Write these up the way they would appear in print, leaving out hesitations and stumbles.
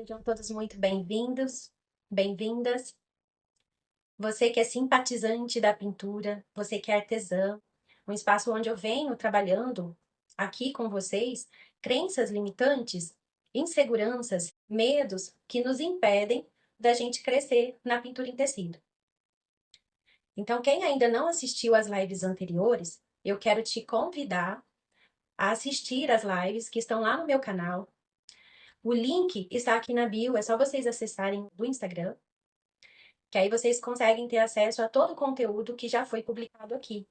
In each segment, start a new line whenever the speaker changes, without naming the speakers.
Sejam todos muito bem-vindos, bem-vindas. Você que é simpatizante da pintura, você que é artesã, um espaço onde eu venho trabalhando aqui com vocês, crenças limitantes, inseguranças, medos que nos impedem da gente crescer na pintura em tecido. Então, quem ainda não assistiu às lives anteriores, eu quero te convidar a assistir às lives que estão lá no meu canal. O link está aqui na bio, é só vocês acessarem do Instagram, que aí vocês conseguem ter acesso a todo o conteúdo que já foi publicado aqui,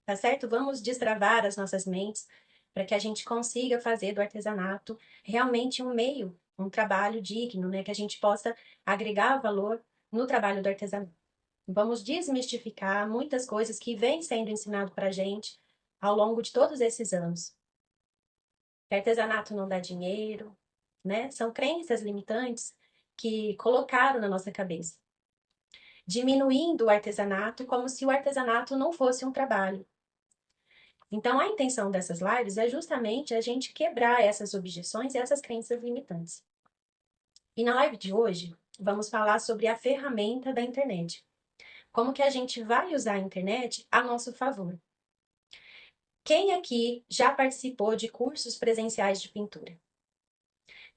tá certo? Vamos destravar as nossas mentes para que a gente consiga fazer do artesanato realmente um meio, um trabalho digno, né? Que a gente possa agregar valor no trabalho do artesanato. Vamos desmistificar muitas coisas que vêm sendo ensinado para a gente ao longo de todos esses anos. Que artesanato não dá dinheiro, né? São crenças limitantes que colocaram na nossa cabeça, diminuindo o artesanato como se o artesanato não fosse um trabalho. Então, a intenção dessas lives é justamente a gente quebrar essas objeções e essas crenças limitantes. E na live de hoje, vamos falar sobre a ferramenta da internet. Como que a gente vai usar a internet a nosso favor. Quem aqui já participou de cursos presenciais de pintura?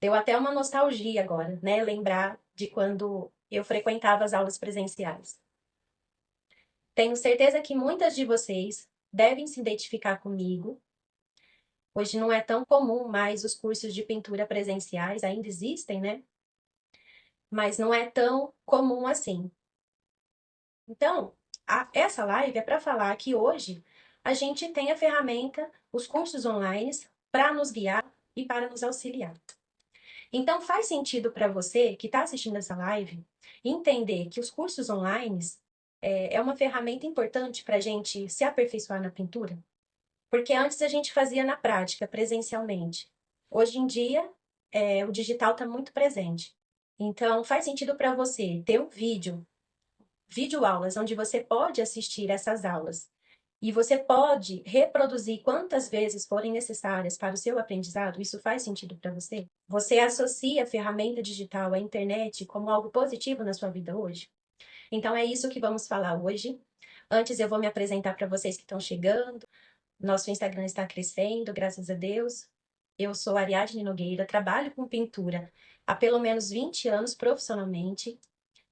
Deu até uma nostalgia agora, né? Lembrar de quando eu frequentava as aulas presenciais. Tenho certeza que muitas de vocês devem se identificar comigo. Hoje não é tão comum mais os cursos de pintura presenciais, ainda existem, né? Mas não é tão comum assim. Então, essa live é para falar que hoje a gente tem a ferramenta, os cursos online, para nos guiar e para nos auxiliar. Então, faz sentido para você que está assistindo essa live entender que os cursos online é uma ferramenta importante para a gente se aperfeiçoar na pintura? Porque antes a gente fazia na prática, presencialmente. Hoje em dia, o digital está muito presente. Então, faz sentido para você ter um vídeo aulas, onde você pode assistir essas aulas. E você pode reproduzir quantas vezes forem necessárias para o seu aprendizado? Isso faz sentido para você? Você associa a ferramenta digital à internet como algo positivo na sua vida hoje? Então, é isso que vamos falar hoje. Antes, eu vou me apresentar para vocês que estão chegando. Nosso Instagram está crescendo, graças a Deus. Eu sou Ariadne Nogueira, trabalho com pintura há pelo menos 20 anos profissionalmente.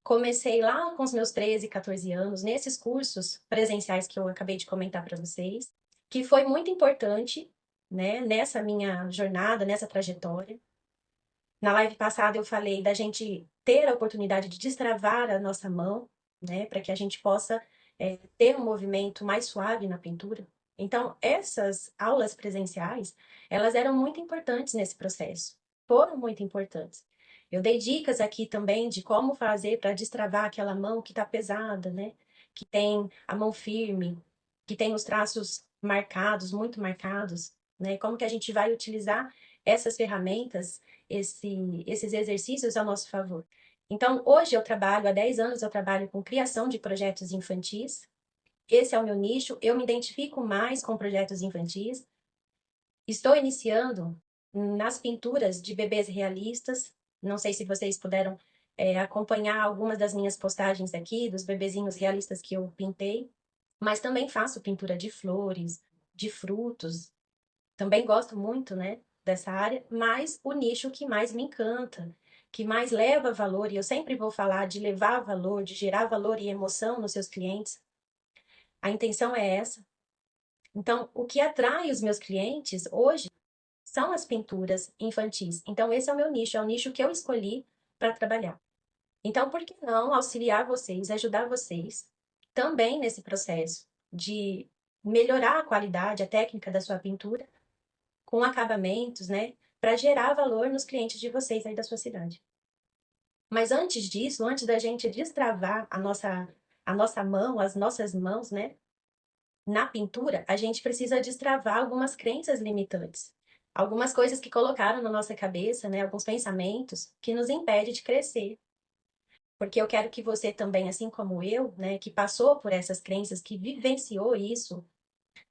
Comecei lá com os meus 13, 14 anos, nesses cursos presenciais que eu acabei de comentar para vocês, que foi muito importante, né, nessa minha jornada, nessa trajetória. Na live passada eu falei da gente ter a oportunidade de destravar a nossa mão, né, para que a gente possa ter um movimento mais suave na pintura. Então, essas aulas presenciais, elas eram muito importantes nesse processo, foram muito importantes. Eu dei dicas aqui também de como fazer para destravar aquela mão que está pesada, né? Que tem a mão firme, que tem os traços marcados, muito marcados, né? Como que a gente vai utilizar essas ferramentas, esses exercícios a nosso favor. Então, hoje eu trabalho, há 10 anos eu trabalho com criação de projetos infantis. Esse é o meu nicho, eu me identifico mais com projetos infantis. Estou iniciando nas pinturas de bebês realistas. Não sei se vocês puderam acompanhar algumas das minhas postagens aqui, dos bebezinhos realistas que eu pintei. Mas também faço pintura de flores, de frutos. Também gosto muito, né, dessa área, mas o nicho que mais me encanta, que mais leva valor, e eu sempre vou falar de levar valor, de gerar valor e emoção nos seus clientes. A intenção é essa. Então, o que atrai os meus clientes hoje são as pinturas infantis. Então, esse é o meu nicho, é o nicho que eu escolhi para trabalhar. Então, por que não auxiliar vocês, ajudar vocês também nesse processo de melhorar a qualidade, a técnica da sua pintura, com acabamentos, né, para gerar valor nos clientes de vocês aí da sua cidade. Mas antes disso, antes da gente destravar a nossa mão, as nossas mãos, né, na pintura, a gente precisa destravar algumas crenças limitantes. Algumas coisas que colocaram na nossa cabeça, né, alguns pensamentos que nos impedem de crescer. Porque eu quero que você também, assim como eu, né, que passou por essas crenças, que vivenciou isso,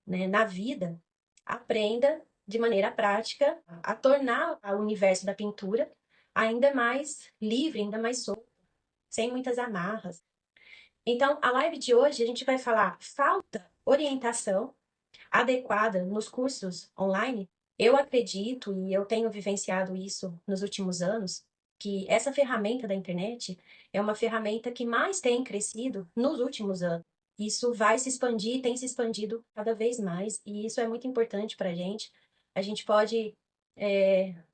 né, na vida, aprenda de maneira prática a tornar o universo da pintura ainda mais livre, ainda mais solto, sem muitas amarras. Então, a live de hoje a gente vai falar falta orientação adequada nos cursos online. Eu acredito e eu tenho vivenciado isso nos últimos anos, que essa ferramenta da internet é uma ferramenta que mais tem crescido nos últimos anos. Isso vai se expandir, tem se expandido cada vez mais, e isso é muito importante para a gente. A gente pode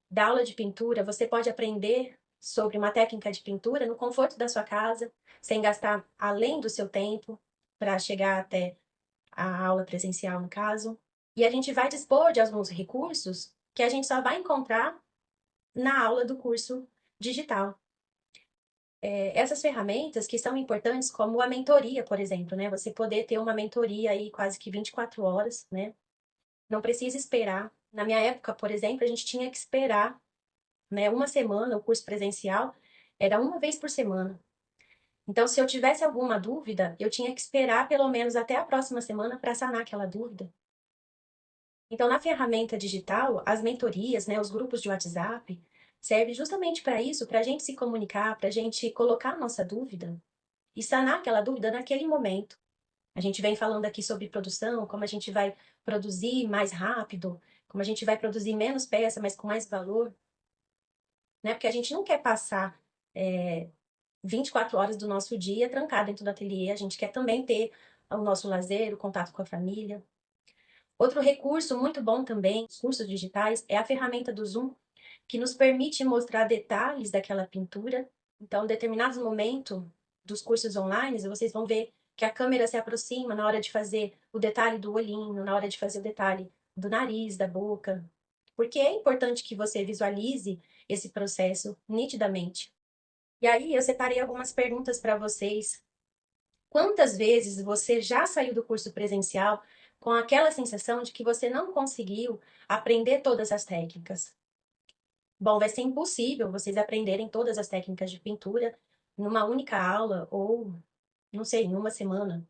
dar aula de pintura, você pode aprender sobre uma técnica de pintura no conforto da sua casa, sem gastar além do seu tempo para chegar até a aula presencial, no caso. E a gente vai dispor de alguns recursos que a gente só vai encontrar na aula do curso digital. Essas ferramentas que são importantes, como a mentoria, por exemplo, né? Você poder ter uma mentoria aí quase que 24 horas, né? Não precisa esperar. Na minha época, por exemplo, a gente tinha que esperar, né, uma semana, o curso presencial era uma vez por semana. Então, se eu tivesse alguma dúvida, eu tinha que esperar pelo menos até a próxima semana para sanar aquela dúvida. Então, na ferramenta digital, as mentorias, né, os grupos de WhatsApp, servem justamente para isso, para a gente se comunicar, para a gente colocar a nossa dúvida e sanar aquela dúvida naquele momento. A gente vem falando aqui sobre produção, como a gente vai produzir mais rápido, como a gente vai produzir menos peça, mas com mais valor, né? Porque a gente não quer passar 24 horas do nosso dia trancado dentro do ateliê, a gente quer também ter o nosso lazer, o contato com a família. Outro recurso muito bom também, os cursos digitais, é a ferramenta do Zoom, que nos permite mostrar detalhes daquela pintura. Então, em determinados momentos dos cursos online, vocês vão ver que a câmera se aproxima na hora de fazer o detalhe do olhinho, na hora de fazer o detalhe do nariz, da boca. Porque é importante que você visualize esse processo nitidamente. E aí, eu separei algumas perguntas para vocês. Quantas vezes você já saiu do curso presencial com aquela sensação de que você não conseguiu aprender todas as técnicas? Bom, vai ser impossível vocês aprenderem todas as técnicas de pintura numa única aula ou, não sei, em uma semana,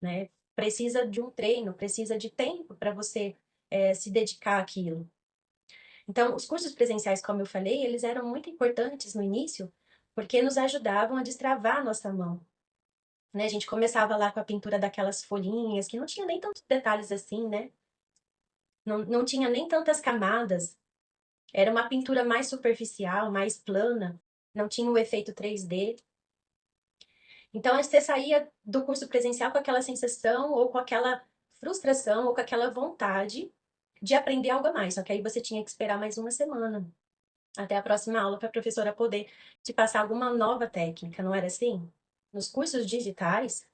né? Precisa de um treino, precisa de tempo para você se dedicar àquilo. Então, os cursos presenciais, como eu falei, eles eram muito importantes no início, porque nos ajudavam a destravar a nossa mão, né? A gente começava lá com a pintura daquelas folhinhas, que não tinha nem tantos detalhes assim, né? Não tinha nem tantas camadas. Era uma pintura mais superficial, mais plana, não tinha o efeito 3D. Então, você saía do curso presencial com aquela sensação, ou com aquela frustração, ou com aquela vontade de aprender algo a mais. Só que aí você tinha que esperar mais uma semana, até a próxima aula, para a professora poder te passar alguma nova técnica, não era assim? Nos cursos digitais,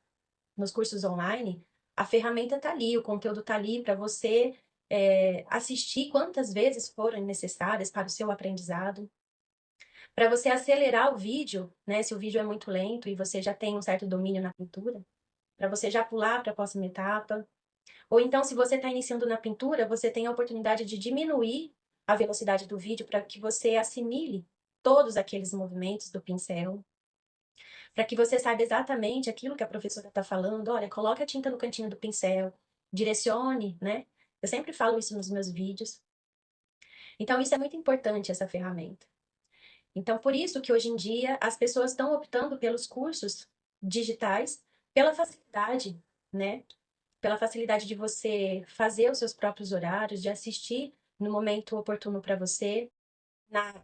nos cursos online, a ferramenta está ali, o conteúdo está ali para você assistir quantas vezes forem necessárias para o seu aprendizado. Para você acelerar o vídeo, né? Se o vídeo é muito lento e você já tem um certo domínio na pintura, para você já pular para a próxima etapa. Ou então, se você está iniciando na pintura, você tem a oportunidade de diminuir a velocidade do vídeo para que você assimile todos aqueles movimentos do pincel, para que você saiba exatamente aquilo que a professora está falando. Olha, coloque a tinta no cantinho do pincel, direcione, né? Eu sempre falo isso nos meus vídeos. Então, isso é muito importante, essa ferramenta. Então, por isso que hoje em dia as pessoas estão optando pelos cursos digitais, pela facilidade, né? Pela facilidade de você fazer os seus próprios horários, de assistir no momento oportuno para você,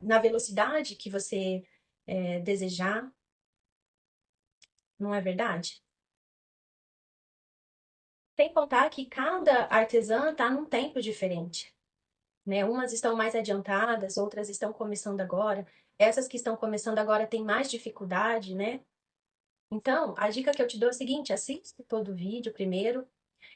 na velocidade que você desejar, não é verdade? Sem contar que cada artesã está num tempo diferente, né? Umas estão mais adiantadas, outras estão começando agora. Essas que estão começando agora têm mais dificuldade, né? Então, a dica que eu te dou é o seguinte: assiste todo o vídeo primeiro,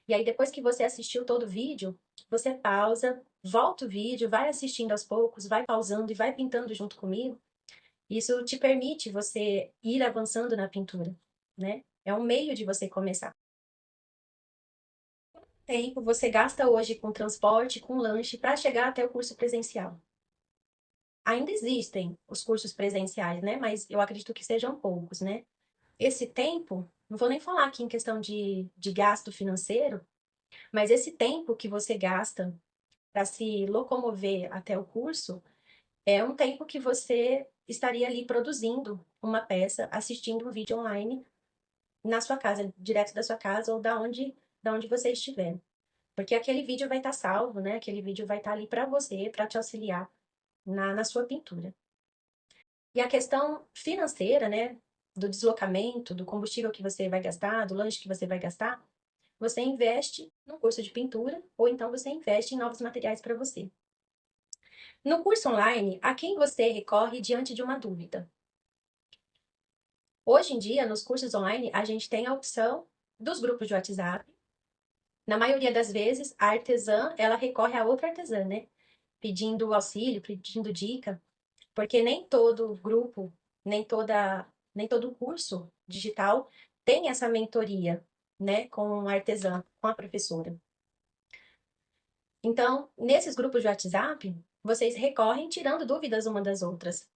e aí depois que você assistiu todo o vídeo, você pausa, volta o vídeo, vai assistindo aos poucos, vai pausando e vai pintando junto comigo. Isso te permite você ir avançando na pintura, né? É um meio de você começar. Tempo você gasta hoje com transporte, com lanche, para chegar até o curso presencial. Ainda existem os cursos presenciais, né? Mas eu acredito que sejam poucos, né? Esse tempo, não vou nem falar aqui em questão de gasto financeiro, mas esse tempo que você gasta para se locomover até o curso É um tempo que você estaria ali produzindo uma peça, assistindo um vídeo online na sua casa, direto da sua casa ou da onde você estiver. Porque aquele vídeo vai estar salvo, né? Aquele vídeo vai estar ali para você, para te auxiliar na sua pintura. E a questão financeira, né? Do deslocamento, do combustível que você vai gastar, do lanche que você vai gastar, você investe no curso de pintura ou então você investe em novos materiais para você. No curso online, a quem você recorre diante de uma dúvida? Hoje em dia, nos cursos online, a gente tem a opção dos grupos de WhatsApp. Na maioria das vezes, a artesã, ela recorre a outra artesã, né? Pedindo auxílio, pedindo dica, porque nem todo grupo, nem todo curso digital tem essa mentoria, né, com a artesã, com a professora. Então, nesses grupos de WhatsApp, vocês recorrem tirando dúvidas uma das outras,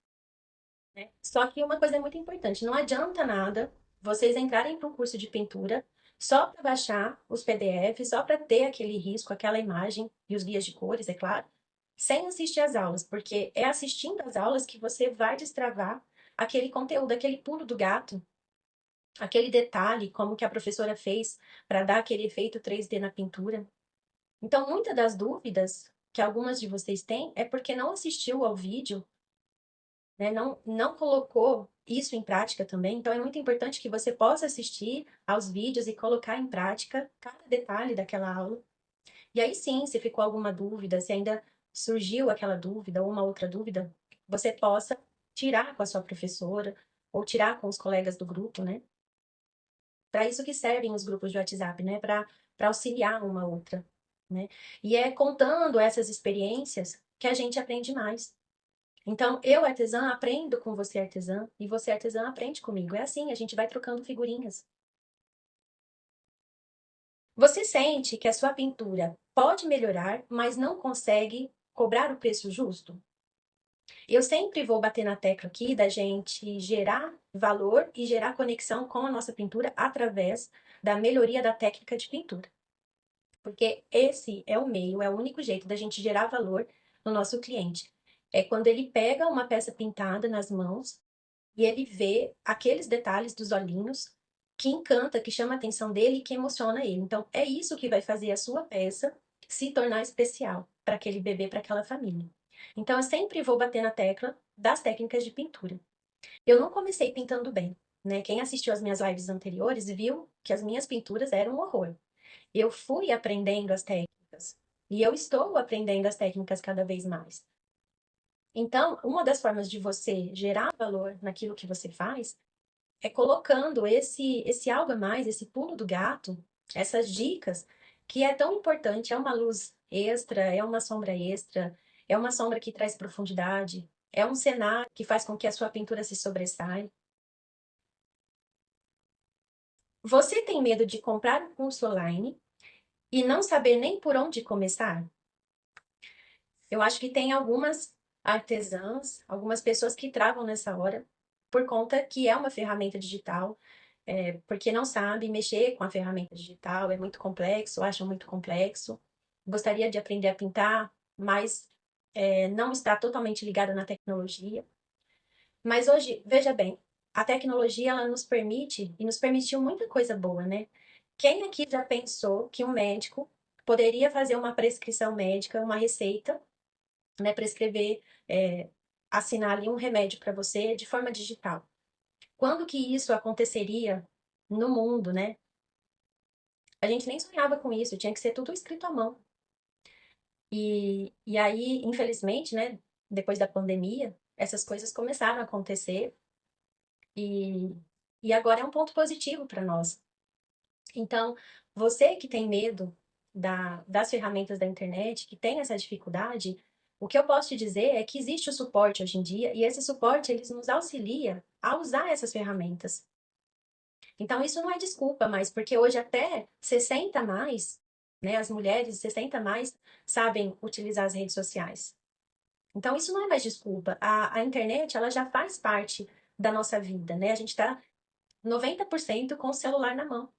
né? Só que uma coisa é muito importante, não adianta nada vocês entrarem para um curso de pintura só para baixar os PDFs, só para ter aquele risco, aquela imagem e os guias de cores, é claro, sem assistir às aulas, porque é assistindo às aulas que você vai destravar aquele conteúdo, aquele pulo do gato, aquele detalhe, como que a professora fez para dar aquele efeito 3D na pintura. Então, muitas das dúvidas que algumas de vocês têm é porque não assistiu ao vídeo, né? Não colocou isso em prática também. Então, é muito importante que você possa assistir aos vídeos e colocar em prática cada detalhe daquela aula. E aí sim, se ficou alguma dúvida, se ainda surgiu aquela dúvida ou uma outra dúvida, você possa tirar com a sua professora ou tirar com os colegas do grupo, né? Para isso que servem os grupos de WhatsApp, né? Para auxiliar uma outra, né? E é contando essas experiências que a gente aprende mais. Então, eu, artesã, aprendo com você, artesã, e você, artesã, aprende comigo. É assim, a gente vai trocando figurinhas. Você sente que a sua pintura pode melhorar, mas não consegue cobrar o preço justo? Eu sempre vou bater na tecla aqui da gente gerar valor e gerar conexão com a nossa pintura através da melhoria da técnica de pintura. Porque esse é o meio, é o único jeito da gente gerar valor no nosso cliente. É quando ele pega uma peça pintada nas mãos e ele vê aqueles detalhes dos olhinhos que encanta, que chama a atenção dele e que emociona ele. Então, é isso que vai fazer a sua peça se tornar especial para aquele bebê, para aquela família. Então, eu sempre vou bater na tecla das técnicas de pintura. Eu não comecei pintando bem, né? Quem assistiu às minhas lives anteriores viu que as minhas pinturas eram um horror. Eu fui aprendendo as técnicas e eu estou aprendendo as técnicas cada vez mais. Então, uma das formas de você gerar valor naquilo que você faz é colocando esse algo a mais, esse pulo do gato, essas dicas, que é tão importante, é uma luz extra, é uma sombra extra, é uma sombra que traz profundidade, é um cenário que faz com que a sua pintura se sobressaia. Você tem medo de comprar um curso online e não saber nem por onde começar? Eu acho que tem algumas artesãs, algumas pessoas que travam nessa hora por conta que é uma ferramenta digital, porque não sabe mexer com a ferramenta digital, é muito complexo, acham muito complexo. Gostaria de aprender a pintar, mas não está totalmente ligada na tecnologia. Mas hoje, veja bem, a tecnologia ela nos permite e nos permitiu muita coisa boa, né? Quem aqui já pensou que um médico poderia fazer uma prescrição médica, uma receita, né, prescrever, assinar ali um remédio para você de forma digital? Quando que isso aconteceria no mundo, né? A gente nem sonhava com isso, tinha que ser tudo escrito à mão. E aí, infelizmente, né, depois da pandemia, essas coisas começaram a acontecer e, e agora é um ponto positivo para nós. Então, você que tem medo das ferramentas da internet, que tem essa dificuldade, o que eu posso te dizer é que existe o suporte hoje em dia e esse suporte eles nos auxilia a usar essas ferramentas. Então, isso não é desculpa mais, porque hoje até 60 a mais, né, as mulheres 60 a mais sabem utilizar as redes sociais. Então, isso não é mais desculpa. A internet, ela já faz parte da nossa vida, né? A gente está 90% com o celular na mão.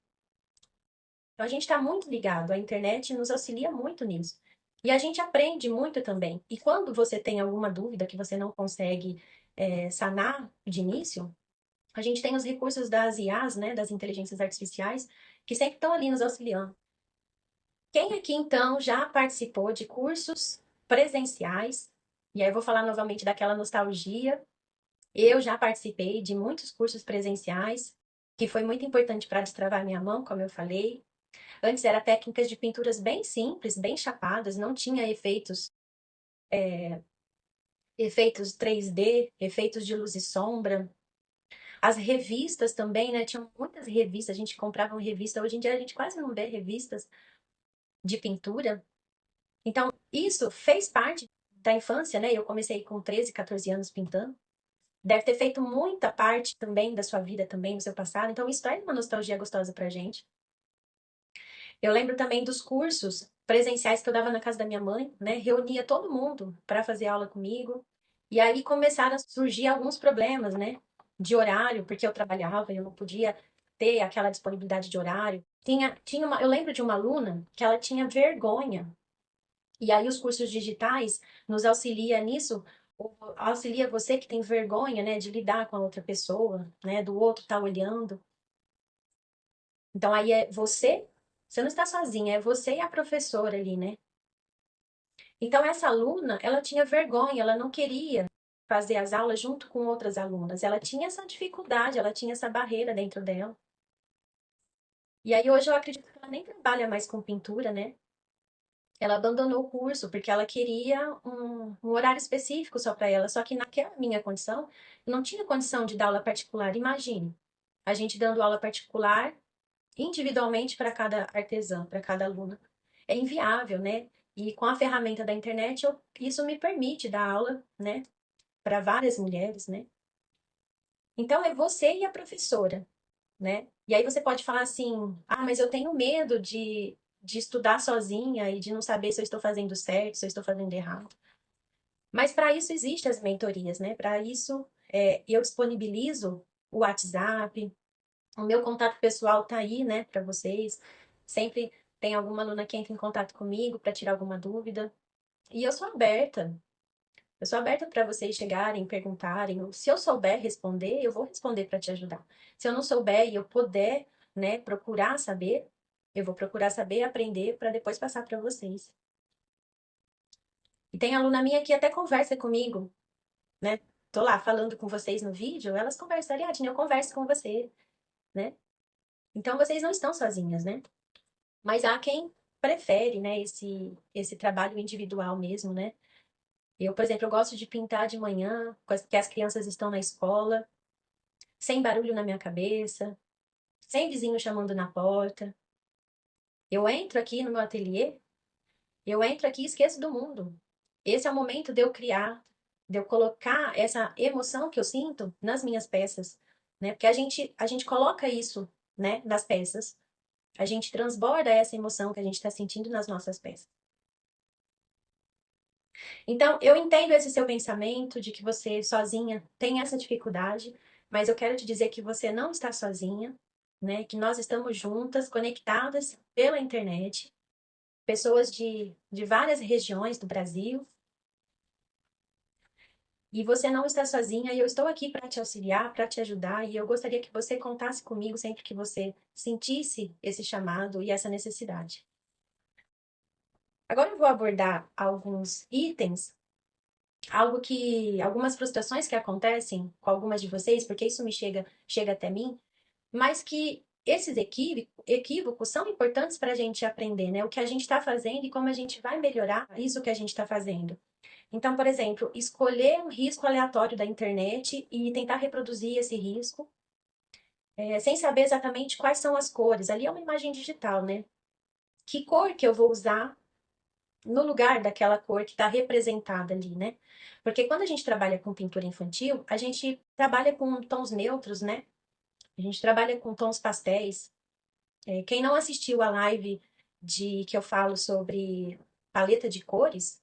Então, a gente está muito ligado. A internet nos auxilia muito nisso. E a gente aprende muito também. E quando você tem alguma dúvida que você não consegue sanar de início, a gente tem os recursos das IAs, né, das inteligências artificiais, que sempre estão ali nos auxiliando. Quem aqui, então, já participou de cursos presenciais? E aí eu vou falar novamente daquela nostalgia. Eu já participei de muitos cursos presenciais, que foi muito importante para destravar minha mão, como eu falei. Antes era técnicas de pinturas bem simples, bem chapadas, não tinha efeitos 3D, efeitos de luz e sombra. As revistas também, né? Tinham muitas revistas, a gente comprava uma revista. Hoje em dia a gente quase não vê revistas de pintura. Então, isso fez parte da infância, né? Eu comecei com 13, 14 anos pintando. Deve ter feito muita parte também da sua vida, também do seu passado. Então, isso traz uma nostalgia gostosa pra gente. Eu lembro também dos cursos presenciais que eu dava na casa da minha mãe, né? Reunia todo mundo para fazer aula comigo. E aí começaram a surgir alguns problemas, né? De horário, porque eu trabalhava e eu não podia ter aquela disponibilidade de horário. Eu lembro de uma aluna que ela tinha vergonha. E aí os cursos digitais nos auxilia nisso, auxilia você que tem vergonha, né, de lidar com a outra pessoa, né, do outro estar olhando. Então aí é você não está sozinha, é você e a professora ali, né? Então essa aluna, ela tinha vergonha, ela não queria fazer as aulas junto com outras alunas. Ela tinha essa dificuldade, ela tinha essa barreira dentro dela. E aí hoje eu acredito que ela nem trabalha mais com pintura, né? Ela abandonou o curso porque ela queria um horário específico só para ela. Só que naquela minha condição, eu não tinha condição de dar aula particular. Imagine, a gente dando aula particular individualmente para cada artesã, para cada aluna. É inviável, né? E com a ferramenta da internet, isso me permite dar aula, né, para várias mulheres, né? Então é você e a professora, né? E aí você pode falar assim: ah, mas eu tenho medo de estudar sozinha e de não saber se eu estou fazendo certo, se eu estou fazendo errado. Mas para isso existem as mentorias, né? Para isso eu disponibilizo o WhatsApp, o meu contato pessoal tá aí, né, para vocês. Sempre tem alguma aluna que entra em contato comigo para tirar alguma dúvida. E eu sou aberta. Eu sou aberta para vocês chegarem, perguntarem. Se eu souber responder, eu vou responder para te ajudar. Se eu não souber e eu puder, né, procurar saber, eu vou procurar saber, aprender para depois passar para vocês. E tem aluna minha que até conversa comigo, né? Tô lá falando com vocês no vídeo, elas conversam, Ariadne, eu converso com você, né? Então vocês não estão sozinhas, né? Mas há quem prefere, né, esse trabalho individual mesmo, né? Eu, por exemplo, eu gosto de pintar de manhã, que as crianças estão na escola, sem barulho na minha cabeça, sem vizinho chamando na porta. Eu entro aqui no meu ateliê, eu entro aqui e esqueço do mundo. Esse é o momento de eu criar, de eu colocar essa emoção que eu sinto nas minhas peças, né? Porque a gente coloca isso, né, nas peças. A gente transborda essa emoção que a gente está sentindo nas nossas peças. Então, eu entendo esse seu pensamento de que você sozinha tem essa dificuldade, mas eu quero te dizer que você não está sozinha, né? Que nós estamos juntas, conectadas pela internet, pessoas de várias regiões do Brasil, e você não está sozinha, e eu estou aqui para te auxiliar, para te ajudar, e eu gostaria que você contasse comigo sempre que você sentisse esse chamado e essa necessidade. Agora eu vou abordar alguns itens, algumas frustrações que acontecem com algumas de vocês, porque isso chega até mim, mas que esses equívocos são importantes para a gente aprender, né? O que a gente está fazendo e como a gente vai melhorar isso que a gente está fazendo. Então, por exemplo, escolher um risco aleatório da internet e tentar reproduzir esse risco, sem saber exatamente quais são as cores. Ali é uma imagem digital, né? Que cor que eu vou usar no lugar daquela cor que está representada ali, né? Porque quando a gente trabalha com pintura infantil, a gente trabalha com tons neutros, né? A gente trabalha com tons pastéis. Quem não assistiu a live de que eu falo sobre paleta de cores,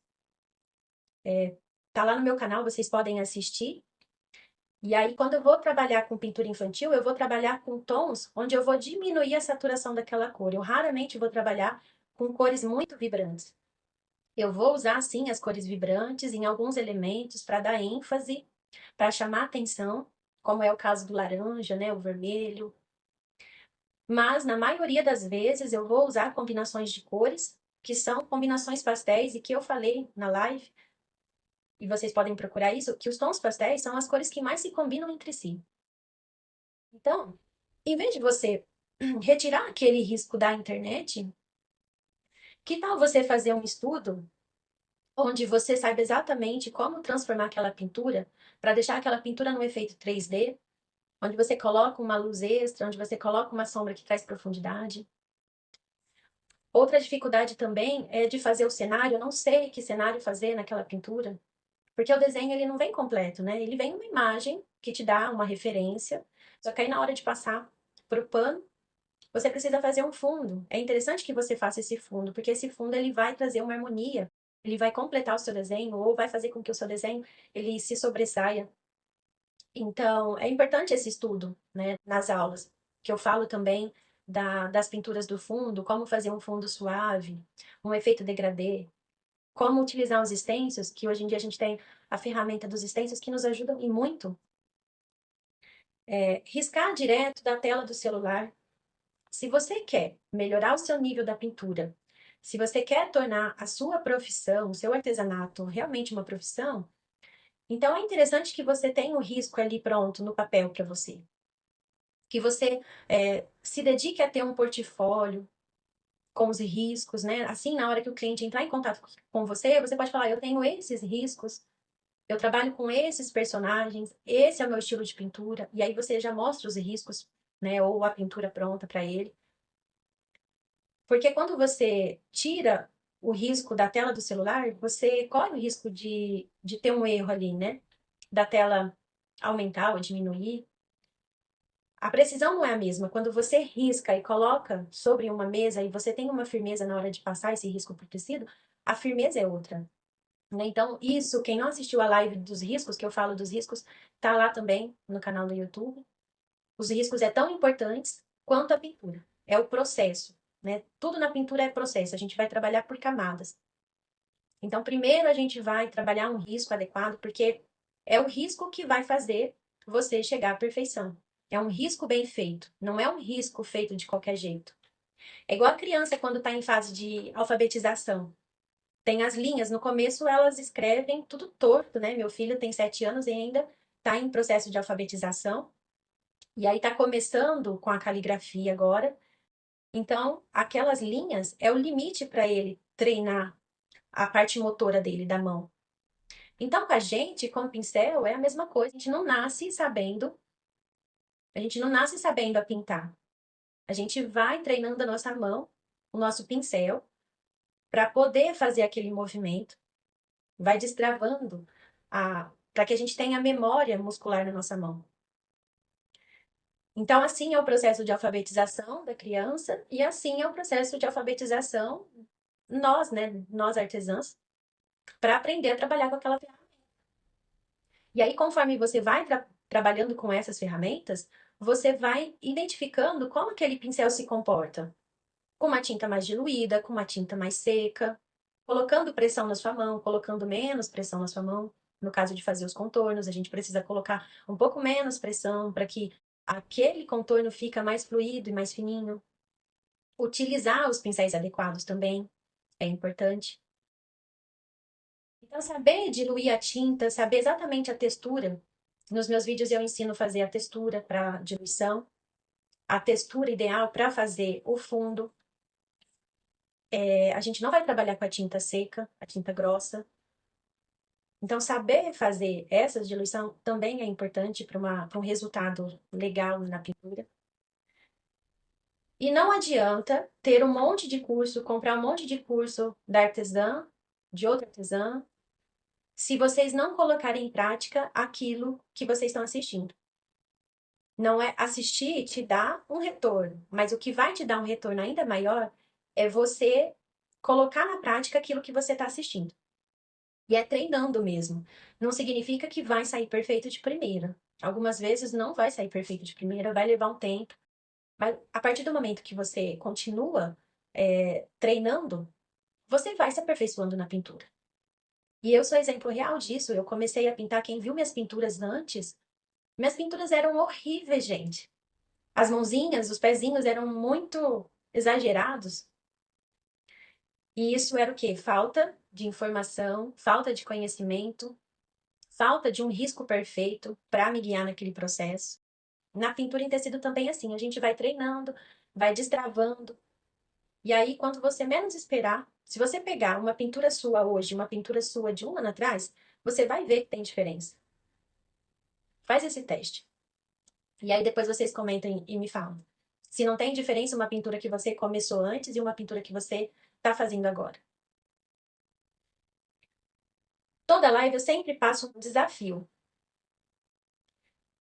tá lá no meu canal, vocês podem assistir. E aí, quando eu vou trabalhar com pintura infantil, eu vou trabalhar com tons onde eu vou diminuir a saturação daquela cor. Eu raramente vou trabalhar com cores muito vibrantes. Eu vou usar, sim, as cores vibrantes em alguns elementos para dar ênfase, para chamar atenção, como é o caso do laranja, né, o vermelho. Mas, na maioria das vezes, eu vou usar combinações de cores, que são combinações pastéis, e que eu falei na live, e vocês podem procurar isso, que os tons pastéis são as cores que mais se combinam entre si. Então, em vez de você retirar aquele risco da internet, que tal você fazer um estudo onde você saiba exatamente como transformar aquela pintura para deixar aquela pintura no efeito 3D, onde você coloca uma luz extra, onde você coloca uma sombra que traz profundidade. Outra dificuldade também é de fazer o cenário. Eu não sei que cenário fazer naquela pintura, porque o desenho ele não vem completo, né? Ele vem uma imagem que te dá uma referência, só que aí na hora de passar para o pano, você precisa fazer um fundo. É interessante que você faça esse fundo, porque esse fundo ele vai trazer uma harmonia, ele vai completar o seu desenho ou vai fazer com que o seu desenho ele se sobressaia. Então, é importante esse estudo, né, nas aulas, que eu falo também das pinturas do fundo, como fazer um fundo suave, um efeito degradê, como utilizar os stencils, que hoje em dia a gente tem a ferramenta dos stencils que nos ajudam e muito. Riscar direto da tela do celular. Se você quer melhorar o seu nível da pintura, se você quer tornar a sua profissão, o seu artesanato realmente uma profissão, então é interessante que você tenha o risco ali pronto no papel para você. Que você se dedique a ter um portfólio com os riscos, né? Assim, na hora que o cliente entrar em contato com você, você pode falar: eu tenho esses riscos, eu trabalho com esses personagens, esse é o meu estilo de pintura, e aí você já mostra os riscos, né? Ou a pintura pronta para ele. Porque quando você tira o risco da tela do celular, você corre o risco de ter um erro ali, né? Da tela aumentar ou diminuir. A precisão não é a mesma. Quando você risca e coloca sobre uma mesa e você tem uma firmeza na hora de passar esse risco para o tecido, a firmeza é outra. Né? Então, isso, quem não assistiu a live dos riscos, que eu falo dos riscos, tá lá também no canal do YouTube. Os riscos é tão importantes quanto a pintura. É o processo, né? Tudo na pintura é processo. A gente vai trabalhar por camadas. Então, primeiro a gente vai trabalhar um risco adequado, porque é o risco que vai fazer você chegar à perfeição. É um risco bem feito, não é um risco feito de qualquer jeito. É igual a criança quando está em fase de alfabetização. Tem as linhas, no começo elas escrevem tudo torto, né? Meu filho tem 7 anos e ainda está em processo de alfabetização. E aí está começando com a caligrafia agora. Então, aquelas linhas é o limite para ele treinar a parte motora dele, da mão. Então, com a gente, com o pincel, é a mesma coisa. A gente não nasce sabendo a pintar. A gente vai treinando a nossa mão, o nosso pincel, para poder fazer aquele movimento, vai destravando para que a gente tenha memória muscular na nossa mão. Então, assim é o processo de alfabetização da criança e assim é o processo de alfabetização nós, né, nós artesãs, para aprender a trabalhar com aquela ferramenta. E aí, conforme você vai trabalhando com essas ferramentas, você vai identificando como aquele pincel se comporta. Com uma tinta mais diluída, com uma tinta mais seca, colocando pressão na sua mão, colocando menos pressão na sua mão. No caso de fazer os contornos, a gente precisa colocar um pouco menos pressão para que aquele contorno fica mais fluido e mais fininho. Utilizar os pincéis adequados também é importante. Então, saber diluir a tinta, saber exatamente a textura. Nos meus vídeos eu ensino a fazer a textura para diluição, a textura ideal para fazer o fundo. A gente não vai trabalhar com a tinta seca, a tinta grossa. Então, saber fazer essa diluição também é importante para um resultado legal na pintura. E não adianta ter um monte de curso, comprar um monte de curso da artesã, de outra artesã, se vocês não colocarem em prática aquilo que vocês estão assistindo. Não é assistir te dá um retorno, mas o que vai te dar um retorno ainda maior é você colocar na prática aquilo que você está assistindo. E é treinando mesmo. Não significa que vai sair perfeito de primeira. Algumas vezes não vai sair perfeito de primeira, vai levar um tempo. Mas a partir do momento que você continua treinando, você vai se aperfeiçoando na pintura. E eu sou exemplo real disso. Eu comecei a pintar, quem viu minhas pinturas antes, minhas pinturas eram horríveis, gente. As mãozinhas, os pezinhos eram muito exagerados. E isso era o quê? Falta de informação, falta de conhecimento, falta de um risco perfeito para me guiar naquele processo. Na pintura em tecido também é assim, a gente vai treinando, vai destravando, e aí quando você menos esperar, se você pegar uma pintura sua hoje, uma pintura sua de um ano atrás, você vai ver que tem diferença. Faz esse teste. E aí depois vocês comentem e me falam. Se não tem diferença uma pintura que você começou antes e uma pintura que você está fazendo agora. Toda live eu sempre passo um desafio.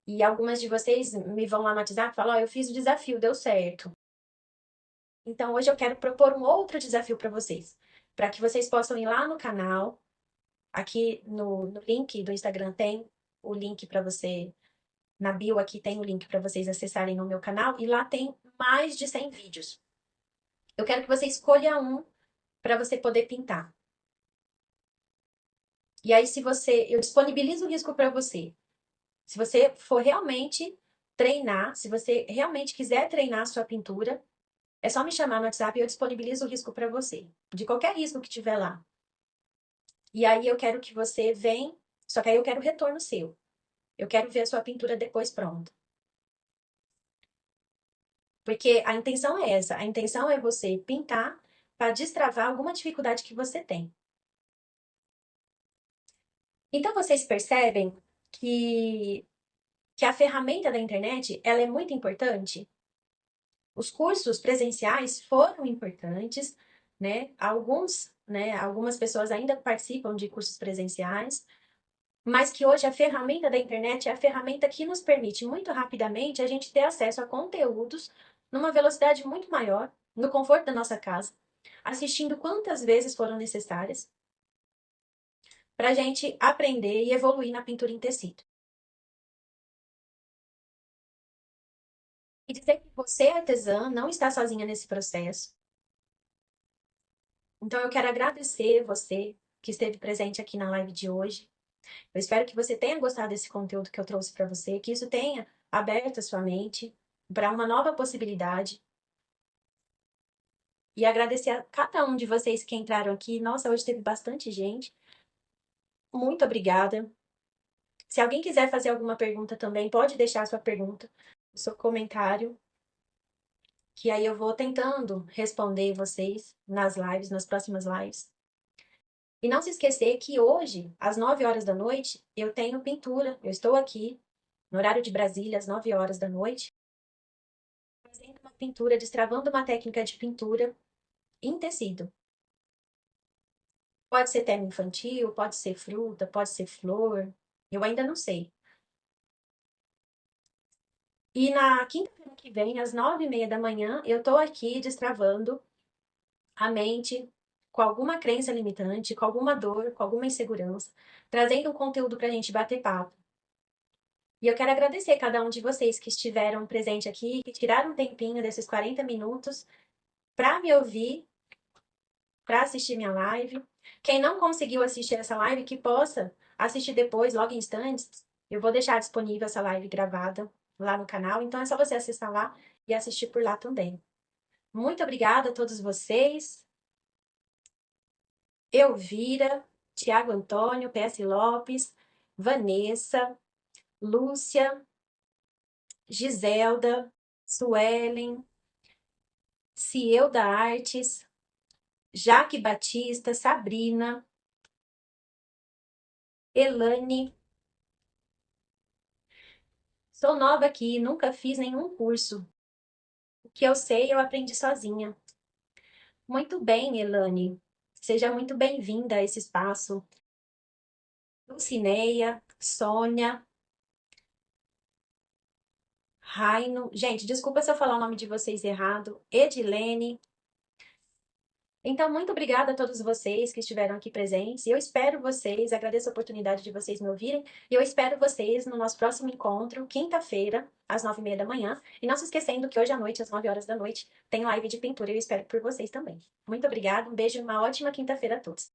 E algumas de vocês me vão lá no WhatsApp e falam: Ó, eu fiz o desafio, deu certo. Então hoje eu quero propor um outro desafio para vocês. Para que vocês possam ir lá no canal. Aqui no link do Instagram tem o link para você. Na bio aqui tem o link para vocês acessarem no meu canal. E lá tem mais de 100 vídeos. Eu quero que você escolha um para você poder pintar. E aí, se você. Eu disponibilizo o risco para você. Se você for realmente treinar, se você realmente quiser treinar a sua pintura, é só me chamar no WhatsApp e eu disponibilizo o risco para você. De qualquer risco que tiver lá. E aí eu quero que você venha. Só que aí eu quero o retorno seu. Eu quero ver a sua pintura depois pronta. Porque a intenção é essa. A intenção é você pintar para destravar alguma dificuldade que você tem. Então vocês percebem que, que a ferramenta da internet ela é muito importante. Os cursos presenciais foram importantes, né? Algumas pessoas ainda participam de cursos presenciais, mas que hoje a ferramenta da internet é a ferramenta que nos permite muito rapidamente a gente ter acesso a conteúdos numa velocidade muito maior, no conforto da nossa casa, assistindo quantas vezes foram necessárias, para a gente aprender e evoluir na pintura em tecido. E dizer que você, artesã, não está sozinha nesse processo. Então, eu quero agradecer você que esteve presente aqui na live de hoje. Eu espero que você tenha gostado desse conteúdo que eu trouxe para você, que isso tenha aberto a sua mente para uma nova possibilidade. E agradecer a cada um de vocês que entraram aqui. Nossa, hoje teve bastante gente. Muito obrigada. Se alguém quiser fazer alguma pergunta também, pode deixar a sua pergunta, o seu comentário, que aí eu vou tentando responder vocês nas lives, nas próximas lives. E não se esquecer que hoje, às 9 horas da noite, eu tenho pintura. Eu estou aqui, no horário de Brasília, às 9 horas da noite, fazendo uma pintura, destravando uma técnica de pintura em tecido. Pode ser tema infantil, pode ser fruta, pode ser flor. Eu ainda não sei. E na quinta-feira que vem, às 9h30 da manhã, eu estou aqui destravando a mente com alguma crença limitante, com alguma dor, com alguma insegurança, trazendo um conteúdo para a gente bater papo. E eu quero agradecer cada um de vocês que estiveram presente aqui, que tiraram um tempinho desses 40 minutos para me ouvir, para assistir minha live. Quem não conseguiu assistir essa live, que possa assistir depois, logo em instantes. Eu vou deixar disponível essa live gravada lá no canal, então é só você acessar lá e assistir por lá também. Muito obrigada a todos vocês. Elvira, Tiago Antônio, PS Lopes, Vanessa, Lúcia, Giselda, Suelen, Cielda Artes, Jaque Batista, Sabrina, Elane. Sou nova aqui, nunca fiz nenhum curso. O que eu sei, eu aprendi sozinha. Muito bem, Elane. Seja muito bem-vinda a esse espaço. Lucineia, Sônia, Raino. Gente, desculpa se eu falar o nome de vocês errado. Edilene, Então, muito obrigada a todos vocês que estiveram aqui presentes. E eu espero vocês, agradeço a oportunidade de vocês me ouvirem. E eu espero vocês no nosso próximo encontro, quinta-feira, às 9h30 da manhã. E não se esquecendo que hoje à noite, às 9 horas da noite, tem live de pintura. E eu espero por vocês também. Muito obrigada, um beijo e uma ótima quinta-feira a todos.